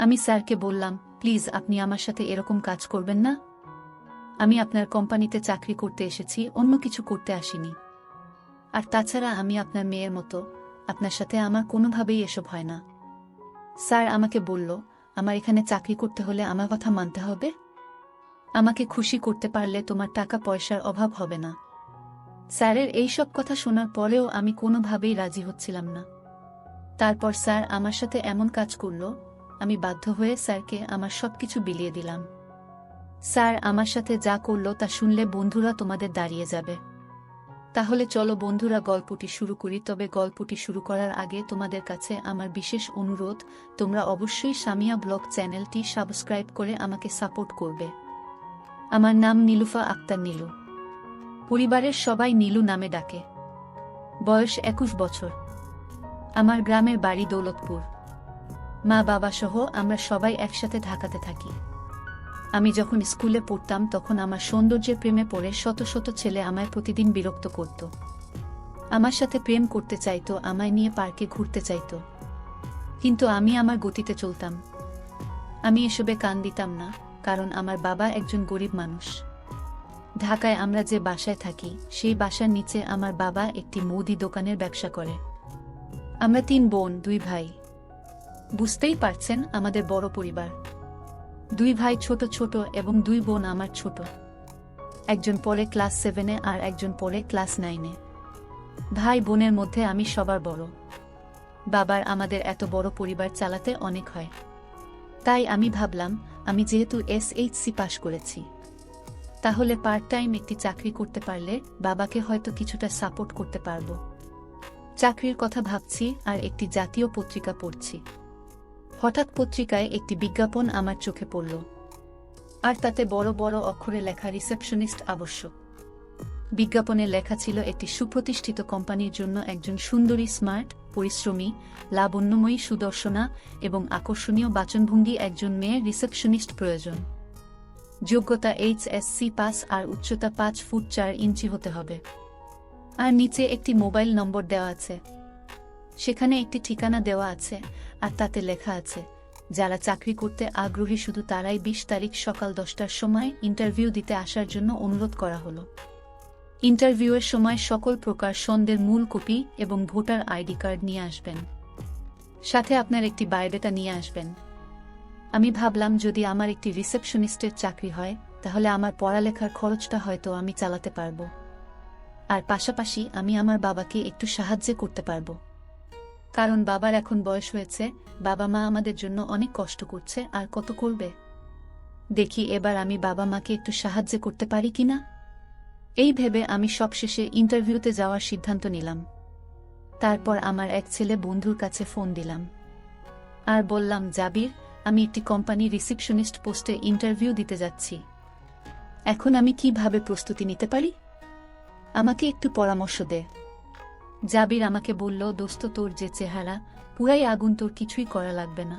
আমি স্যারকে বললাম, প্লিজ আপনি আমার সাথে এরকম কাজ করবেন না। আমি আপনার কোম্পানিতে চাকরি করতে এসেছি, অন্য কিছু করতে আসিনি। আর তাছাড়া আমি আপনার মেয়ের মতো, আপনার সাথে আমার কোনোভাবেই এসব হয় না। স্যার আমাকে বলল, আমার এখানে চাকরি করতে হলে আমার কথা মানতে হবে। আমাকে খুশি করতে পারলে তোমার টাকা পয়সার অভাব হবে না। স্যারের এইসব কথা শোনার পরেও আমি কোনোভাবেই রাজি হচ্ছিলাম না। তারপর স্যার আমার সাথে এমন কাজ করল, আমি বাধ্য হয়ে স্যারকে আমার সবকিছু বিলিয়ে দিলাম। স্যার আমার সাথে যা করল তা শুনলে বন্ধুরা তোমাদের দাঁড়িয়ে যাবে। তাহলে চলো বন্ধুরা গল্পটি শুরু করি। তবে গল্পটি শুরু করার আগে তোমাদের কাছে আমার বিশেষ অনুরোধ, তোমরা অবশ্যই সামিয়া ব্লগ চ্যানেলটি সাবস্ক্রাইব করে আমাকে সাপোর্ট করবে। আমার নাম নীলুফা আক্তার নীলু। পরিবারের সবাই নীলু নামে ডাকে। বয়স 21 বছর। আমার গ্রামের বাড়ি দৌলতপুর। মা বাবা সহ আমরা সবাই একসাথে ঢাকাতে থাকি। আমি যখন স্কুলে পড়তাম তখন আমার সৌন্দর্যের প্রেমে পড়ে শত শত ছেলে আমায় প্রতিদিন বিরক্ত করত। আমার সাথে প্রেম করতে চাইতো, আমায় নিয়ে পার্কে ঘুরতে চাইতো, কিন্তু আমি আমার গতিতে চলতাম। আমি এসবে কান দিতাম না, কারণ আমার বাবা একজন গরিব মানুষ। ঢাকায় আমরা যে বাসায় থাকি সেই বাসার নিচে আমার বাবা একটি মুদি দোকানের ব্যবসা করে। আমরা 3 বোন 2 ভাই। বুঝতেই পারছেন আমাদের বড় পরিবার। 2 ভাই ছোট ছোট এবং 2 বোন আমার ছোট। একজন পড়ে ক্লাস 7-এ আর একজন পড়ে ক্লাস 9-এ। ভাই বোনের মধ্যে আমি সবার বড়। বাবার আমাদের এত বড় পরিবার চালাতে অনেক হয়। তাই আমি ভাবলাম, আমি যেহেতু SHC পাশ করেছি, তাহলে পার্ট টাইম একটি চাকরি করতে পারলে বাবাকে হয়তো কিছুটা সাপোর্ট করতে পারব। চাকরির কথা ভাবছি আর একটি জাতীয় পত্রিকা পড়ছি। হঠাৎ পত্রিকায় একটি বিজ্ঞাপন আমার চোখে পড়ল, আর তাতে বড় বড় অক্ষরে লেখা রিসেপশনিস্ট আবশ্যক। বিজ্ঞাপনে লেখা ছিল একটি সুপ্রতিষ্ঠিত কোম্পানির জন্য একজন সুন্দরী, স্মার্ট, পরিশ্রমী, লাবণ্যময়ী, সুদর্শনা এবং আকর্ষণীয় বাচনভঙ্গি একজন মেয়ের রিসেপশনিস্ট প্রয়োজন। যোগ্যতা HSC পাস আর উচ্চতা 5 ফুট 4 ইঞ্চি হতে হবে। আর নিচে একটি মোবাইল নম্বর দেওয়া আছে। সেখানে একটি ঠিকানা দেওয়া আছে, আর তাতে লেখা আছে, যারা চাকরি করতে আগ্রহী শুধু তারাই 20 তারিখ সকাল 10টার সময় ইন্টারভিউ দিতে আসার জন্য অনুরোধ করা হলো। ইন্টারভিউয়ের সময় সকল প্রকার সনদের মূল কপি এবং ভোটার আইডি কার্ড নিয়ে আসবেন। সাথে আপনার একটি বায়োডাটা নিয়ে আসবেন। আমি ভাবলাম, যদি আমার একটি রিসেপশনিস্টের চাকরি হয় তাহলে আমার পড়ালেখার খরচটা হয়তো আমি চালাতে পারব, আর পাশাপাশি আমি আমার বাবাকে একটু সাহায্য করতে পারব। কারণ বাবার এখন বয়স হয়েছে, বাবা মা আমাদের জন্য অনেক কষ্ট করছে, আর কত করবে। দেখি এবার আমি বাবা মাকে একটু সাহায্য করতে পারি কিনা। এই ভেবে আমি সবশেষে ইন্টারভিউতে যাওয়ার সিদ্ধান্ত নিলাম। তারপর আমার এক ছেলে বন্ধুর কাছে ফোন দিলাম আর বললাম, জাবির, আমি একটি কোম্পানি রিসেপশনিস্ট পোস্টে ইন্টারভিউ দিতে যাচ্ছি। এখন আমি কিভাবে প্রস্তুতি নিতে পারি? আমাকে একটু পরামর্শ দে। জাবির আমাকে বলল, দোস্ত, তোর যে চেহারা, পুরাই আগুন, তোর কিছুই করা লাগবে না।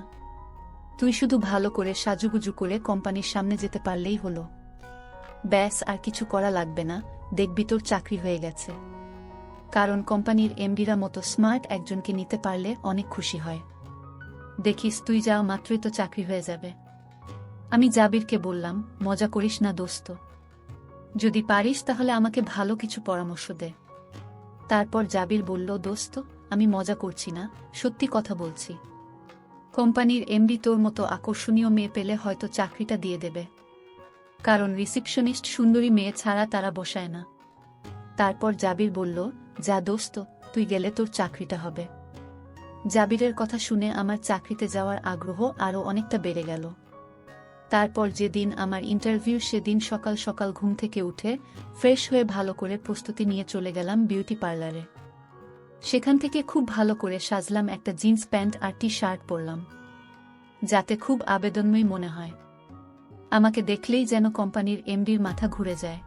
তুই শুধু ভালো করে সাজুগুজু করে কোম্পানির সামনে যেতে পারলেই হলো। ব্যাস, আর কিছু করা লাগবে না, দেখবি তোর চাকরি হয়ে গেছে। কারণ কোম্পানির এমডিরা মতো স্মার্ট একজনকে নিতে পারলে অনেক খুশি হয়। দেখিস, তুই যাও মাত্রই তো চাকরি হয়ে যাবে। আমি জাবিরকে বললাম, মজা করিস না দোস্ত, যদি পারিস তাহলে আমাকে ভালো কিছু পরামর্শ দে। তারপর জাবির বলল, দোস্ত, আমি মজা করছি না, সত্যি কথা বলছি। কোম্পানির এমডি তোর মতো আকর্ষণীয় মেয়ে পেলে হয়তো চাকরিটা দিয়ে দেবে, কারণ রিসেপশনিস্ট সুন্দরী মেয়ে ছাড়া তারা বসায় না। তারপর জাবির বলল, যা দোস্ত, তুই গেলে তোর চাকরিটা হবে। জাবিরের কথা শুনে আমার চাকরিতে যাওয়ার আগ্রহ আরও অনেকটা বেড়ে গেল। তারপর যেদিন আমার ইন্টারভিউ, সেদিন সকাল সকাল ঘুম থেকে উঠে ফ্রেশ হয়ে ভালো করে প্রস্তুতি নিয়ে চলে গেলাম বিউটি পার্লারে। সেখান থেকে খুব ভালো করে সাজলাম, একটা জিন্স প্যান্ট আর টি-শার্ট পরলাম, যাতে খুব আবেদনময়ী মনে হয়। আমাকে দেখলেই যেন কোম্পানির এমডির মাথা ঘুরে যায়।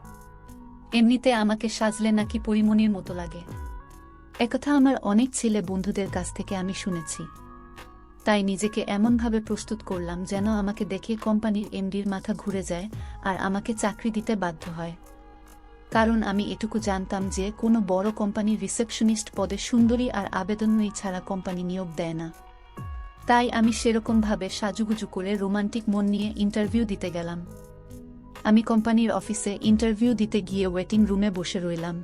এমনিতে আমাকে সাজলে নাকি পরিমণির মতো লাগে। একথা আমার অনেক ছেলে বন্ধুদের কাছ থেকে আমি শুনেছি। তাই নিজেকে এমনভাবে প্রস্তুত করলাম যেন আমাকে দেখে কোম্পানির এমডির মাথা ঘুরে যায় আর আমাকে চাকরি দিতে বাধ্য হয়। কারণ আমি এটুকু জানতাম যে কোনো বড় কোম্পানির রিসেপশনিস্ট পদে সুন্দরী আর আবেদনময়ী ছাড়া কোম্পানি নিয়োগ দেয় না। তাই আমি সেরকমভাবে সাজুগুজু করে রোমান্টিক মন নিয়ে ইন্টারভিউ দিতে গেলাম। আমি কোম্পানির অফিসে ইন্টারভিউ দিতে গিয়ে ওয়েটিং রুমে বসে রইলাম।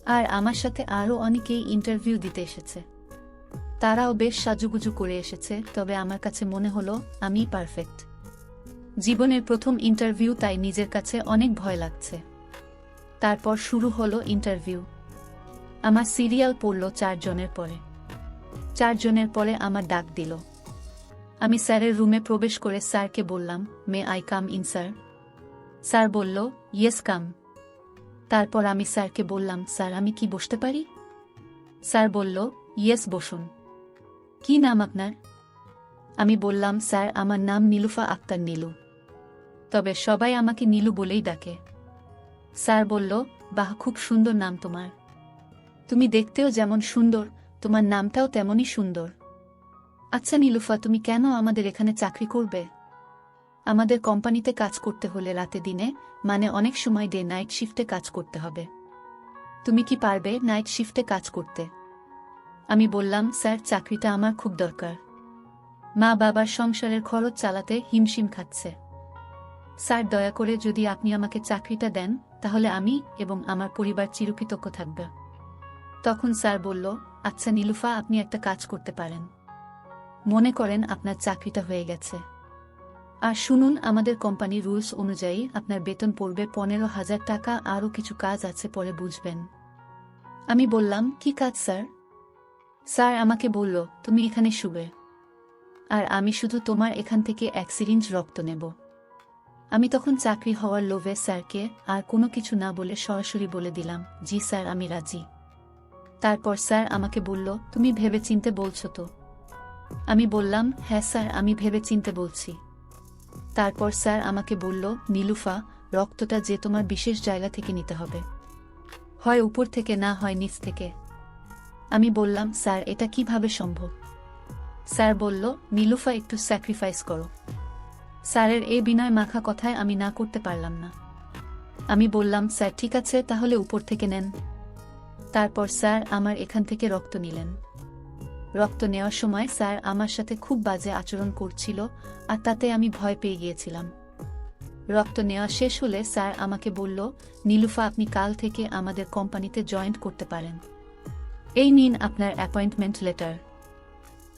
আর আমার সাথে আরও অনেকেই ইন্টারভিউ দিতে এসেছে। তারাও বেশ সাজুগুজু করে এসেছে, তবে আমার কাছে মনে হলো আমিই পারফেক্ট। জীবনের প্রথম ইন্টারভিউ, তাই নিজের কাছে অনেক ভয় লাগছে। তারপর শুরু হলো ইন্টারভিউ। আমার সিরিয়াল পড়ল 4 জনের পরে। 4 জনের পরে আমার ডাক দিল। আমি স্যারের রুমে প্রবেশ করে স্যারকে বললাম, may I come in sir? Sir বলল, ইয়েস কাম। তারপর আমি স্যারকে বললাম, স্যার আমি কি বসতে পারি? স্যার বলল, ইয়েস বসুন। কি নাম আপনার? আমি বললাম, স্যার আমার নাম নীলুফা আক্তার নীলু, তবে সবাই আমাকে নীলু বলেই ডাকে। স্যার বলল, বাহ, খুব সুন্দর নাম তোমার। তুমি দেখতেও যেমন সুন্দর, তোমার নামটাও তেমনই সুন্দর। আচ্ছা নীলুফা, তুমি কেন আমাদের এখানে চাকরি করবে? আমাদের কোম্পানিতে কাজ করতে হলে রাতে দিনে, মানে অনেক সময় ডে নাইট শিফটে কাজ করতে হবে। তুমি কি পারবে নাইট শিফটে কাজ করতে? আমি বললাম, স্যার চাকরিটা আমার খুব দরকার। মা বাবার সংসারের খরচ চালাতে হিমশিম খাচ্ছে। স্যার দয়া করে যদি আপনি আমাকে চাকরিটা দেন, তাহলে আমি এবং আমার পরিবার চিরকৃতজ্ঞ থাকবে। তখন স্যার বলল, আচ্ছা নীলুফা, আপনি একটা কাজ করতে পারেন। মনে করেন আপনার চাকরিটা হয়ে গেছে। আর শুনুন, আমাদের কোম্পানির রুলস অনুযায়ী আপনার বেতন পড়বে 15,000 টাকা। আরও কিছু কাজ আছে, পরে বুঝবেন। আমি বললাম, কি কাজ স্যার? স্যার আমাকে বলল, তুমি এখানে শুবে, আর আমি শুধু তোমার এখান থেকে 1 সিরিঞ্জ রক্ত নেব। আমি তখন চাকরি হওয়ার লোভে স্যারকে আর কোনো কিছু না বলে সরাসরি বলে দিলাম, জি স্যার, আমি রাজি। তারপর স্যার আমাকে বলল, তুমি ভেবেচিন্তে বলছো তো? আমি বললাম, হ্যাঁ স্যার, আমি ভেবেচিন্তে বলছি। তারপর স্যার আমাকে বলল, নীলুফা, রক্তটা যে তোমার বিশেষ জায়গা থেকে নিতে হবে, হয় উপর থেকে, না হয় নিচ থেকে। আমি বললাম, স্যার এটা কিভাবে সম্ভব? স্যার বলল, নীলুফা, একটু স্যাক্রিফাইস করো। স্যারের এই বিনয় মাখা কথায় আমি না করতে পারলাম না। আমি বললাম, স্যার ঠিক আছে, তাহলে উপর থেকে নেন। তারপর স্যার আমার এখান থেকে রক্ত নিলেন। রক্ত নেওয়ার সময় স্যার আমার সাথে খুব বাজে আচরণ করছিল, আর তাতে আমি ভয় পেয়ে গিয়েছিলাম। রক্ত নেওয়া শেষ হলে স্যার আমাকে বলল, নীলুফা, আপনি কাল থেকে আমাদের কোম্পানিতে জয়েন করতে পারেন। এই নিন আপনার অ্যাপয়েন্টমেন্ট লেটার।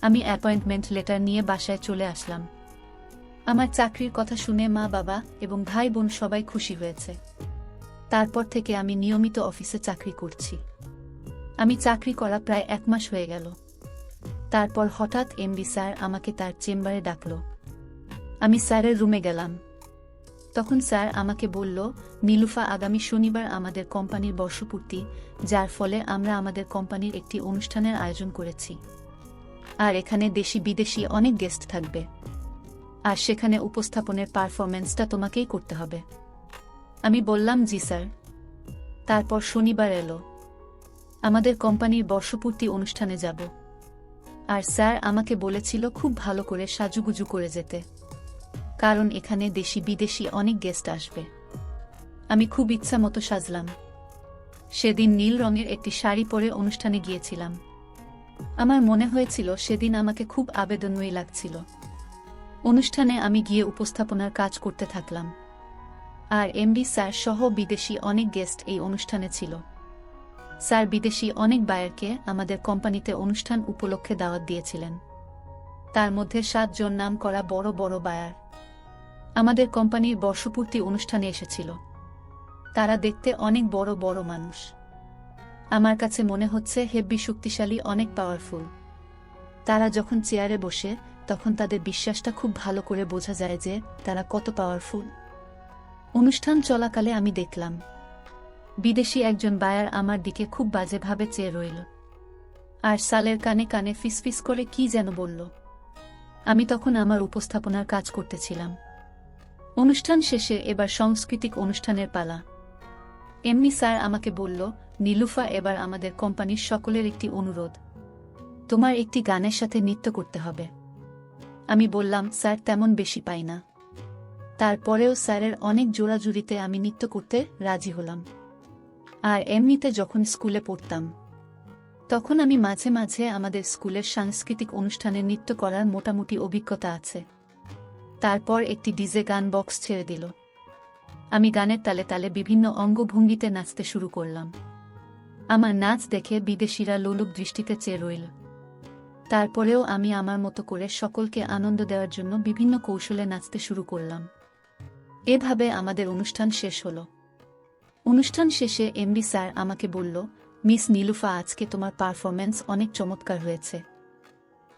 আমি অ্যাপয়েন্টমেন্ট লেটার নিয়ে বাসায় চলে আসলাম। আমার চাকরির কথা শুনে মা বাবা এবং ভাই বোন সবাই খুশি হয়েছে। তারপর থেকে আমি নিয়মিত অফিসে চাকরি করছি। আমি চাকরি করা প্রায় 1 মাস হয়ে গেল। তারপর হঠাৎ এমডি স্যার আমাকে তার চেম্বারে ডাকল। আমি স্যারের রুমে গেলাম। তখন স্যার আমাকে বলল, নীলুফা, আগামী শনিবার আমাদের কোম্পানির বর্ষপূর্তি, যার ফলে আমরা আমাদের কোম্পানির একটি অনুষ্ঠানের আয়োজন করেছি। আর এখানে দেশি বিদেশি অনেক গেস্ট থাকবে, আর সেখানে উপস্থাপনের পারফরম্যান্সটা তোমাকেই করতে হবে। আমি বললাম, জি স্যার। তারপর শনিবার এলো। আমাদের কোম্পানির বর্ষপূর্তি অনুষ্ঠানে যাব। আর স্যার আমাকে বলেছিল খুব ভালো করে সাজুগুজু করে যেতে, কারণ এখানে দেশি বিদেশি অনেক গেস্ট আসবে। আমি খুব ইচ্ছা মতো সাজলাম। সেদিন নীল রঙের একটি শাড়ি পরে অনুষ্ঠানে গিয়েছিলাম। আমার মনে হয়েছিল সেদিন আমাকে খুব আবেদনময়ী লাগছিল। অনুষ্ঠানে আমি গিয়ে উপস্থাপনার কাজ করতে থাকলাম। আর এমডি স্যার সহ বিদেশি অনেক গেস্ট এই অনুষ্ঠানে ছিল। স্যার বিদেশি অনেক বায়ারকে আমাদের কোম্পানিতে অনুষ্ঠান উপলক্ষে দাওয়াত দিয়েছিলেন। তার মধ্যে 7 জন নাম করা বড় বড় বায়ার আমাদের কোম্পানির বর্ষপূর্তি অনুষ্ঠানে এসেছিল। তারা দেখতে অনেক বড় বড় মানুষ। আমার কাছে মনে হচ্ছে হেব্বি শক্তিশালী, অনেক পাওয়ারফুল। তারা যখন চেয়ারে বসে, তখন তাদের বিশ্বাসটা খুব ভালো করে বোঝা যায় যে তারা কত পাওয়ারফুল। অনুষ্ঠান চলাকালে আমি দেখলাম বিদেশি একজন বায়ার আমার দিকে খুব বাজেভাবে চেয়ে রইল, আর সালের কানে কানে ফিসফিস করে কি যেন বলল। আমি তখন আমার উপস্থাপনার কাজ করতেছিলাম। অনুষ্ঠান শেষে এবার সাংস্কৃতিক অনুষ্ঠানের পালা। এমনি স্যার আমাকে বলল, নীলুফা, এবার আমাদের কোম্পানির সকলের একটি অনুরোধ, তোমার একটি গানের সাথে নৃত্য করতে হবে। আমি বললাম, স্যার তেমন বেশি পাই না। তারপরেও স্যারের অনেক জোরাজুরিতে আমি নৃত্য করতে রাজি হলাম। আর এমনিতে যখন স্কুলে পড়তাম, তখন আমি মাঝে মাঝে আমাদের স্কুলের সাংস্কৃতিক অনুষ্ঠানে নৃত্য করার মোটামুটি অভিজ্ঞতা আছে। তারপর একটি ডিজে গান বক্স ছেড়ে দিল। আমি গানের তালে তালে বিভিন্ন অঙ্গভঙ্গিতে নাচতে শুরু করলাম। আমার নাচ দেখে বিদেশিরা লোলুপ দৃষ্টিতে চেয়ে রইল। তারপরেও আমি আমার মতো করে সকলকে আনন্দ দেওয়ার জন্য বিভিন্ন কৌশলে নাচতে শুরু করলাম। এভাবে আমাদের অনুষ্ঠান শেষ হল। অনুষ্ঠান শেষে এমডি স্যার আমাকে বলল, মিস নীলুফা, আজকে তোমার পারফরম্যান্স অনেক চমৎকার হয়েছে।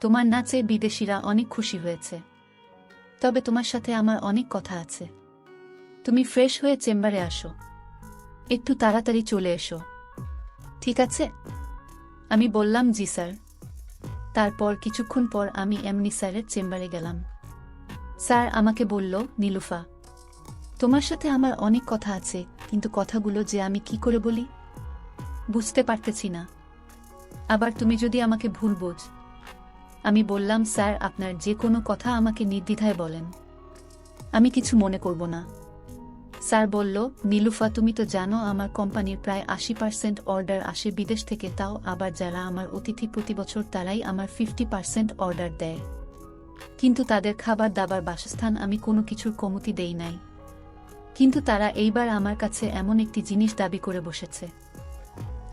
তোমার নাচে বিদেশিরা অনেক খুশি হয়েছে। তবে তোমার সাথে আমার অনেক কথা আছে। তুমি ফ্রেশ হয়ে চেম্বারে আসো। একটু তাড়াতাড়ি চলে এসো, ঠিক আছে? আমি বললাম, জি স্যার। তারপর কিছুক্ষণ পর আমি এমনি স্যারের চেম্বারে গেলাম। স্যার আমাকে বলল, নীলুফা, তোমার সাথে আমার অনেক কথা আছে, কিন্তু কথাগুলো যে আমি কি করে বলি বুঝতে পারতেছি না। আবার তুমি যদি আমাকে ভুল বোঝ। আমি বললাম, স্যার আপনার যে কোনো কথা আমাকে নির্দ্বিধায় বলেন, আমি কিছু মনে করব না। স্যার বলল, নীলুফা, তুমি তো জানো আমার কোম্পানির প্রায় 80% অর্ডার আসে বিদেশ থেকে, তাও আবার যারা আমার অতিথি প্রতি বছর তারাই আমার 50% অর্ডার দেয়। কিন্তু তাদের খাবার দাবার বাসস্থান আমি কোনো কিছুর কমতি দেই নাই। কিন্তু তারা এইবার আমার কাছে এমন একটি জিনিস দাবি করে বসেছে।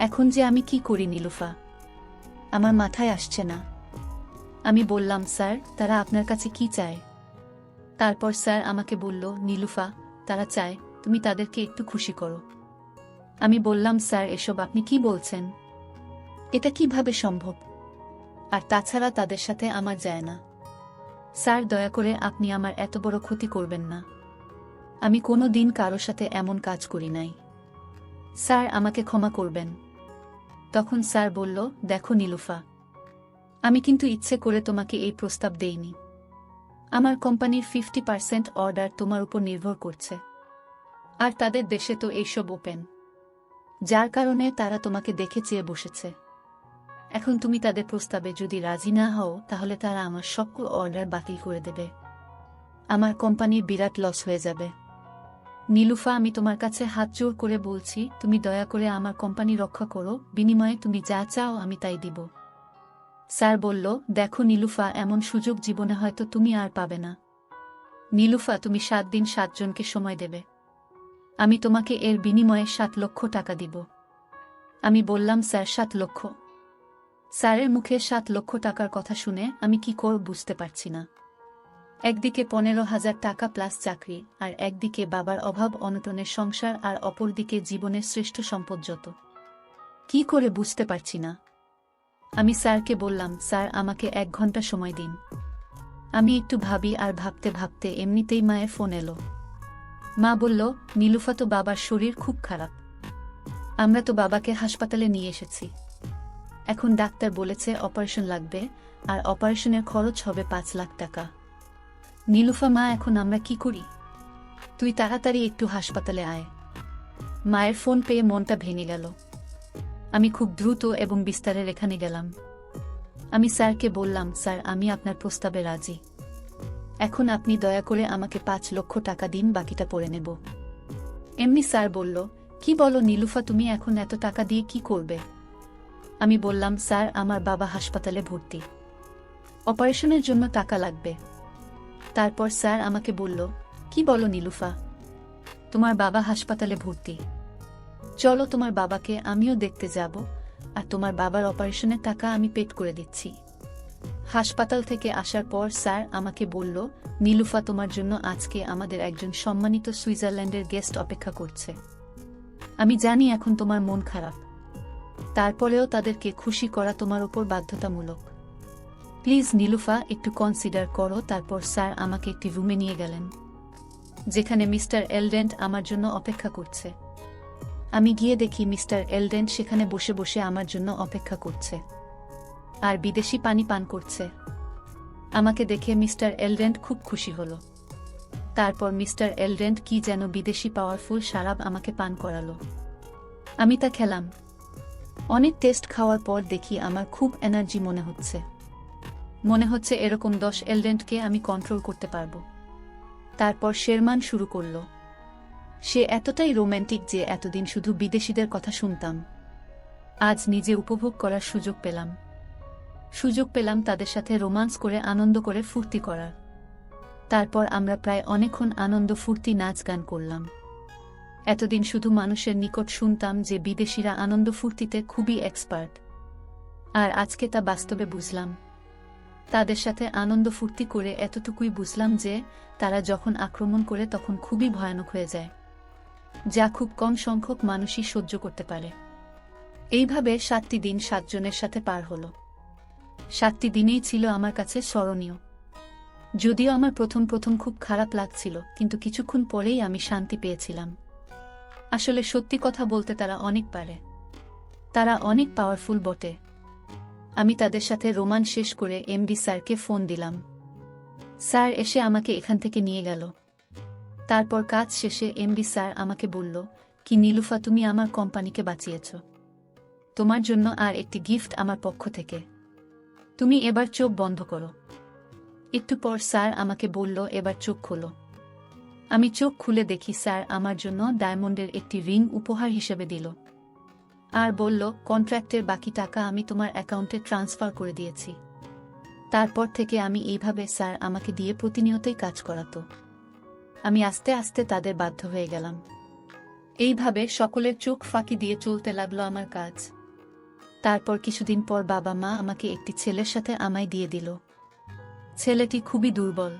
এখন যে আমি কি করি নীলুফা, আমার মাথায় আসছে না। আমি বললাম, স্যার তারা আপনার কাছে কি চায়? তারপর স্যার আমাকে বলল, নীলুফা, তারা চায় তুমি তাদেরকে একটু খুশি করো। আমি বললাম, স্যার এসব আপনি কি বলছেন? এটা কিভাবে সম্ভব? আর তাছাড়া তাদের সাথে আমার যায় না। স্যার দয়া করে আপনি আমার এত বড় ক্ষতি করবেন না। আমি কোনো দিন কারো সাথে এমন কাজ করি নাই। স্যার আমাকে ক্ষমা করবেন। তখন স্যার বলল, দেখো নীলুফা, আমি কিন্তু ইচ্ছে করে তোমাকে এই প্রস্তাব দেইনি। আমার কোম্পানির 50% অর্ডার তোমার উপর নির্ভর করছে। আর তাদের দেশে তো এইসব ওপেন, যার কারণে তারা তোমাকে দেখে চেয়ে বসেছে। এখন তুমি তাদের প্রস্তাবে যদি রাজি না হও, তাহলে তারা আমার সকল অর্ডার বাতিল করে দেবে। আমার কোম্পানির বিরাট লস হয়ে যাবে। নীলুফা, আমি তোমার কাছে হাত জোড় করে বলছি, তুমি দয়া করে আমার কোম্পানি রক্ষা করো। বিনিময়ে তুমি যা চাও আমি তাই দিব। স্যার বলল, দেখো নীলুফা, এমন সুযোগ জীবনে হয়তো তুমি আর পাবে না। নীলুফা, তুমি 7 দিন 7 জনকে সময় দেবে। আমি তোমাকে এর বিনিময়ে 7 লক্ষ টাকা দিব। আমি বললাম, স্যার 7 লক্ষ? স্যারের মুখে 7 লক্ষ টাকার কথা শুনে আমি কি করব বুঝতে পারছি না। একদিকে 15,000 টাকা প্লাস চাকরি, আর একদিকে বাবার অভাব অনটনের সংসার, আর অপরদিকে জীবনের শ্রেষ্ঠ সম্পদ যত। কি করে বুঝতে পারছি না। আমি স্যারকে বললাম, স্যার আমাকে 1 ঘন্টা সময় দিন। আমি একটু ভাবি, আর ভাবতে ভাবতে এমনিতেই মায়ের ফোন এলো। মা বলল, নীলুফা, তো বাবার শরীর খুব খারাপ। আমরা তো বাবাকে হাসপাতালে নিয়ে এসেছি। এখন ডাক্তার বলেছে অপারেশন লাগবে, আর অপারেশনের খরচ হবে 5 লাখ টাকা। নীলুফা মা, এখন আমরা কি করি? তুই তাড়াতাড়ি একটু হাসপাতালে আয়। মায়ের ফোন পেয়ে মনটা ভেঙে গেল। আমি খুব দ্রুত এবং বিস্তারে এখানে গেলাম। আমি স্যারকে বললাম, স্যার আমি আপনার প্রস্তাবে রাজি। এখন আপনি দয়া করে আমাকে 5 লক্ষ টাকা দিন, বাকিটা পরে নেব। এমনি স্যার বলল, কি বলো নীলুফা, তুমি এখন এত টাকা দিয়ে কি করবে? আমি বললাম, স্যার আমার বাবা হাসপাতালে ভর্তি, অপারেশনের জন্য টাকা লাগবে। তারপর স্যার আমাকে বলল, কি বলো নীলুফা, তোমার বাবা হাসপাতালে ভর্তি? চলো তোমার বাবাকে আমিও দেখতে যাব, আর তোমার বাবার অপারেশনের টাকা আমি পেড করে দিচ্ছি। হাসপাতাল থেকে আসার পর স্যার আমাকে বলল, নীলুফা, তোমার জন্য আজকে আমাদের একজন সম্মানিত সুইজারল্যান্ডের গেস্ট অপেক্ষা করছে। আমি জানি এখন তোমার মন খারাপ, তারপরেও তাদেরকে খুশি করা তোমার উপর বাধ্যতামূলক। প্লিজ নীলুফা, একটু কনসিডার করো। তারপর স্যার আমাকে একটি রুমে নিয়ে গেলেন, যেখানে মিস্টার এলডেন্ট আমার জন্য অপেক্ষা করছে। আমি গিয়ে দেখি মিস্টার এলডেন্ট সেখানে বসে বসে আমার জন্য অপেক্ষা করছে, আর বিদেশি পানি পান করছে। আমাকে দেখে মিস্টার এলডেন্ট খুব খুশি হলো। তারপর মিস্টার এলডেন্ট কি যেন বিদেশি পাওয়ারফুল শারাব আমাকে পান করালো। আমি তা খেলাম। অনেক টেস্ট খাওয়ার পর দেখি আমার খুব এনার্জি মনে হচ্ছে এরকম 10 এলডেন্টকে আমি কন্ট্রোল করতে পারবো। তারপর শেরমান শুরু করল। সে এতটাই রোম্যান্টিক যে এতদিন শুধু বিদেশিদের কথা শুনতাম, আজ নিজে উপভোগ করার সুযোগ পেলাম তাদের সাথে রোমান্স করে আনন্দ করে ফুর্তি করার। তারপর আমরা প্রায় অনেকক্ষণ আনন্দ ফুর্তি নাচ গান করলাম। এতদিন শুধু মানুষের নিকট শুনতাম যে বিদেশিরা আনন্দ ফুর্তিতে খুবই এক্সপার্ট, আর আজকে তা বাস্তবে বুঝলাম। তাদের সাথে আনন্দ ফুর্তি করে এতটুকুই বুঝলাম যে তারা যখন আক্রমণ করে তখন খুবই ভয়ানক হয়ে যায়, যা খুব কম সংখ্যক মানুষই সহ্য করতে পারে। এইভাবে 7টি দিন 7 জনের সাথে পার হলো। 7টি দিনেই ছিল আমার কাছে স্মরণীয়। যদিও আমার প্রথম খুব খারাপ লাগছিল, কিন্তু কিছুক্ষণ পরেই আমি শান্তি পেয়েছিলাম। আসলে সত্যি কথা বলতে তারা অনেক পারে, তারা অনেক পাওয়ারফুল বটে। আমি তাদের সাথে রোমান শেষ করে এমডি স্যারকে ফোন দিলাম। স্যার এসে আমাকে এখান থেকে নিয়ে গেল। তারপর কাজ শেষে এমডি স্যার আমাকে বলল, কি নীলুফা, তুমি আমার কোম্পানিকে বাঁচিয়েছ। তোমার জন্য আর একটি গিফট আমার পক্ষ থেকে। তুমি এবার চোখ বন্ধ করো। একটু পর স্যার আমাকে বলল, এবার চোখ খোলো। আমি চোখ খুলে দেখি স্যার আমার জন্য ডায়মন্ডের একটি রিং উপহার হিসেবে দিল, আর বলল, কন্ট্রাক্টের বাকি টাকা আমি তোমার অ্যাকাউন্টে ট্রান্সফার করে দিয়েছি। তারপর থেকে আমি এইভাবে স্যার আমাকে দিয়ে প্রতিনিয়তই কাজ করাতো। আমি আস্তে আস্তে তাদের বাধ্য হয়ে গেলাম। এইভাবে সকলের চোখ ফাঁকি দিয়ে চলতে লাগলো আমার কাজ। তারপর কিছুদিন পর বাবা মা আমাকে একটি ছেলের সাথে আমায় দিয়ে দিল। ছেলেটি খুবই দুর্বল।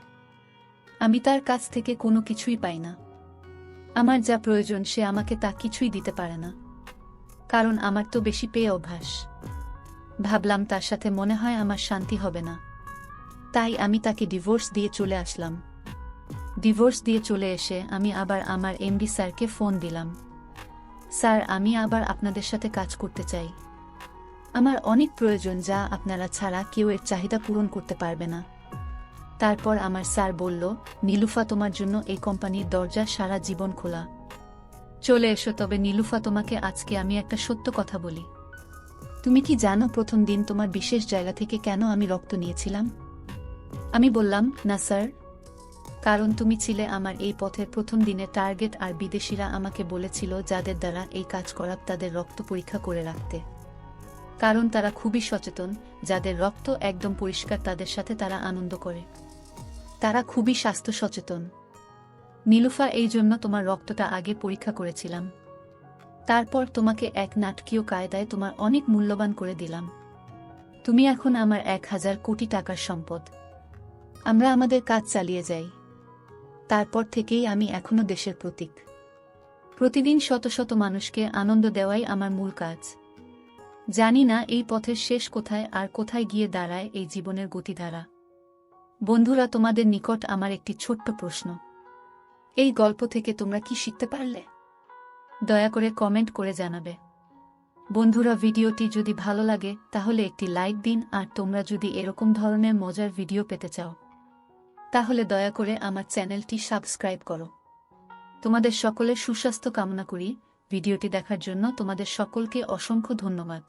আমি তার কাছ থেকে কোনো কিছুই পাই না। আমার যা প্রয়োজন সে আমাকে তা কিছুই দিতে পারে না, কারণ আমার তো বেশি পেয়ে অভ্যাস। ভাবলাম তার সাথে মনে হয় আমার শান্তি হবে না, তাই আমি তাকে ডিভোর্স দিয়ে চলে আসলাম। ডিভোর্স দিয়ে চলে এসে আমি আবার আমার এমডি স্যারকে ফোন দিলাম। স্যার, আমি আবার আপনাদের সাথে কাজ করতে চাই। আমার অনেক প্রয়োজন, যা আপনারা ছাড়া কেউ এর চাহিদা পূরণ করতে পারবে না। তারপর আমার স্যার বলল, নীলুফা, তোমার জন্য এই কোম্পানির দরজা সারা জীবন খোলা। চলে এসো। তবে নীলুফা, তোমাকে আজকে আমি একটা সত্য কথা বলি। তুমি কি জানো প্রথম দিন তোমার বিশেষ জায়গা থেকে কেন আমি রক্ত নিয়েছিলাম? আমি বললাম, না স্যার। কারণ তুমি ছিলে আমার এই পথের প্রথম দিনের টার্গেট, আর বিদেশিরা আমাকে বলেছিল যাদের দ্বারা এই কাজ করাব তাদের রক্ত পরীক্ষা করে রাখতে। কারণ তারা খুবই সচেতন, যাদের রক্ত একদম পরিষ্কার তাদের সাথে তারা আনন্দ করে। তারা খুবই স্বাস্থ্য সচেতন। নীলুফা, এই জন্য তোমার রক্তটা আগে পরীক্ষা করেছিলাম। তারপর তোমাকে এক নাটকীয় কায়দায় তোমার অনেক মূল্যবান করে দিলাম। তুমি এখন আমার 1000 কোটি টাকার সম্পদ। আমরা আমাদের কাজ চালিয়ে যাই। তারপর থেকেই আমি এখনো দেশের প্রতীক। প্রতিদিন শত শত মানুষকে আনন্দ দেওয়াই আমার মূল কাজ। জানি না এই পথের শেষ কোথায় আর কোথায় গিয়ে দাঁড়ায় এই জীবনের গতিধারা। বন্ধুরা, তোমাদের নিকট আমার একটি ছোট্ট প্রশ্ন। এই গল্প থেকে তোমরা কি শিখতে পারলে? দয়া করে কমেন্ট করে জানাবে। বন্ধুরা, ভিডিওটি যদি ভালো লাগে তাহলে একটি লাইক দিন, আর তোমরা যদি এরকম ধরনের মজার ভিডিও পেতে চাও তাহলে দয়া করে আমার চ্যানেলটি সাবস্ক্রাইব করো। তোমাদের সকলের সুস্বাস্থ্য কামনা করি। ভিডিওটি দেখার জন্য তোমাদের সকলকে অসংখ্য ধন্যবাদ।